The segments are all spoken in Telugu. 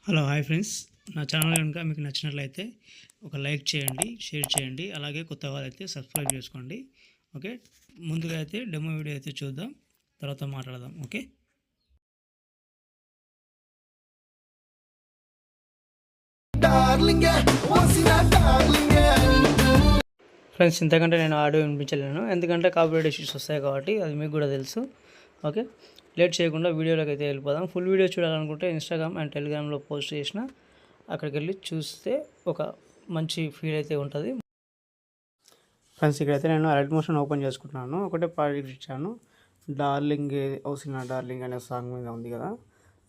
హలో హాయ్ ఫ్రెండ్స్, నా ఛానల్ కనుక మీకు నచ్చినట్లయితే ఒక లైక్ చేయండి, షేర్ చేయండి. అలాగే కొత్త వాళ్ళైతే సబ్స్క్రైబ్ చేసుకోండి. ఓకే, ముందుగా అయితే డెమో వీడియో అయితే చూద్దాం, తర్వాత మాట్లాడదాం. ఓకే, ఫ్రెండ్స్ ఇంతకంటే నేను ఆడియో వినిపించలేను, ఎందుకంటే కాపీరైట్ ఇష్యూస్ వస్తాయి కాబట్టి అది మీకు కూడా తెలుసు. ఓకే, లేట్ చేయకుండా వీడియోలోకి అయితే వెళ్ళిపోదాం. ఫుల్ వీడియో చూడాలనుకుంటే ఇన్స్టాగ్రామ్ అండ్ టెలిగ్రామ్లో పోస్ట్ చేసిన అక్కడికి వెళ్ళి చూస్తే ఒక మంచి ఫీల్ అయితే ఉంటుంది. ఫ్రెండ్స్ ఇక్కడైతే నేను రెడ్ మోషన్ ఓపెన్ చేసుకుంటున్నాను. ఒకటే ప్రాజెక్ట్ ఇచ్చాను, డార్లింగ్ హౌసిన డార్లింగ్ అనే సాంగ్ మీద ఉంది కదా,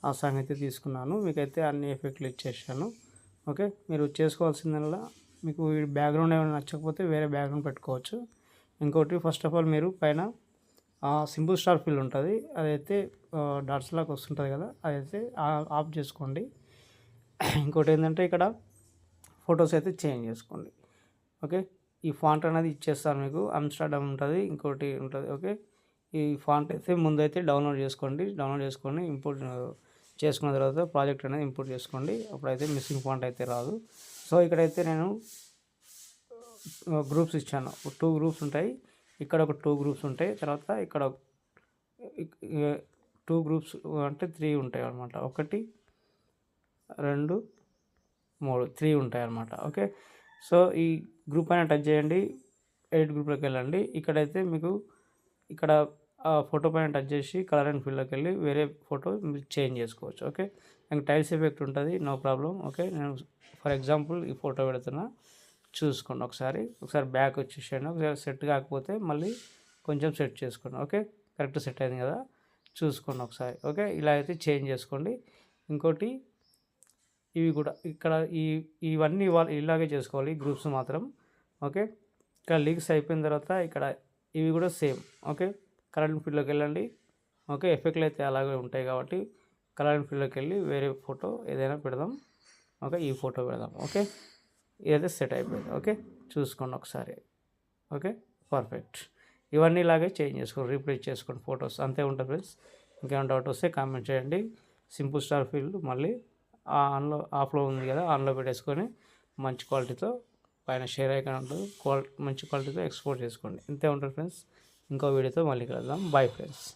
ఆ సాంగ్ అయితే తీసుకున్నాను. మీకైతే అన్ని ఎఫెక్ట్లు ఇచ్చేసాను. ఓకే, మీరు చేసుకోవాల్సిందల్లా మీకు బ్యాక్గ్రౌండ్ ఏమైనా నచ్చకపోతే వేరే బ్యాక్గ్రౌండ్ పెట్టుకోవచ్చు. ఇంకోటి ఫస్ట్ ఆఫ్ ఆల్ మీరు పైన సింపుల్ స్టార్ ఫిల్ ఉంటుంది, అదైతే డాట్స్ లాగా వస్తుంటుంది కదా, అదైతే ఆఫ్ చేసుకోండి. ఇంకోటి ఏంటంటే ఇక్కడ ఫొటోస్ అయితే చేంజ్ చేసుకోండి. ఓకే, ఈ ఫాంట్ అనేది ఇచ్చేస్తాను మీకు, ఆమ్స్టర్డామ్ ఉంటుంది, ఇంకోటి ఉంటుంది. ఓకే, ఈ ఫాంట్ అయితే ముందైతే డౌన్లోడ్ చేసుకొని ఇంపోర్ట్ చేసుకున్న తర్వాత ప్రాజెక్ట్ అనేది ఇంపోర్ట్ చేసుకోండి. అప్పుడైతే మిస్సింగ్ ఫాంట్ అయితే రాదు. సో ఇక్కడైతే నేను గ్రూప్స్ ఇచ్చాను, 2 గ్రూప్స్ ఉంటాయి. ఇక్కడ ఒక 2 గ్రూప్స్ ఉంటాయి, తర్వాత ఇక్కడ 2 గ్రూప్స్ అంటే 3 ఉంటాయి అన్నమాట. 1 2 3 3 ఉంటాయి అన్నమాట. ఓకే, సో ఈ గ్రూప్ పైన టచ్ చేయండి, ఎడిట్ గ్రూప్లోకి వెళ్ళండి. ఇక్కడైతే మీకు ఇక్కడ ఫోటో పైన టచ్ చేసి కలర్ అండ్ ఫీల్డ్లోకి వెళ్ళి వేరే ఫోటో మీరు చేంజ్ చేసుకోవచ్చు. ఓకే, నాకు టైల్స్ ఎఫెక్ట్ ఉంటుంది, నో ప్రాబ్లం. ఓకే, నేను ఫర్ ఎగ్జాంపుల్ ఈ ఫోటో పెడుతున్నా, చూసుకోండి. ఒకసారి బ్యాక్ వచ్చేసాను. ఒకసారి సెట్ కాకపోతే మళ్ళీ కొంచెం సెట్ చేసుకోండి. ఓకే, కరెక్ట్ సెట్ అయింది కదా, చూసుకోండి ఒకసారి. ఓకే, ఇలా అయితే చేంజ్ చేసుకోండి. ఇంకోటి ఇవి కూడా ఇక్కడ ఇవన్నీ ఇలాగే చేసుకోవాలి, గ్రూప్స్ మాత్రం. ఓకే, ఇక్కడ లీక్స్ అయిపోయిన తర్వాత ఇక్కడ ఇవి కూడా సేమ్. ఓకే, కలర్ అండ్ ఫీల్డ్లోకి వెళ్ళండి. ఓకే, ఎఫెక్ట్లు అయితే అలాగే ఉంటాయి కాబట్టి కలర్ అండ్ ఫీల్డ్లోకి వెళ్ళి వేరే ఫోటో ఏదైనా పెడదాం. ఓకే, ఈ ఫోటో పెడదాం. ఓకే, ఇదైతే సెట్ అయిపోయింది. ఓకే, చూసుకోండి ఒకసారి. Okay, perfect. ఇవన్నీ ఇలాగే చేంజ్ చేసుకోండి, రీప్లేస్ చేసుకోండి ఫొటోస్. అంతే ఉంటుంది ఫ్రెండ్స్. ఇంకేమైనా డౌట్ వస్తే కామెంట్ చేయండి. సింపుల్ స్టార్ ఫీల్డ్ మళ్ళీ ఆఫ్లో ఉంది కదా, ఆన్లో పెట్టేసుకొని మంచి క్వాలిటీతో పైన షేర్ ఐకాన్ ఉంటుంది, మంచి క్వాలిటీతో ఎక్స్పోర్ట్ చేసుకోండి. ఇంతే ఉంటుంది ఫ్రెండ్స్. ఇంకో వీడియోతో మళ్ళీ కలుద్దాం. Bye friends.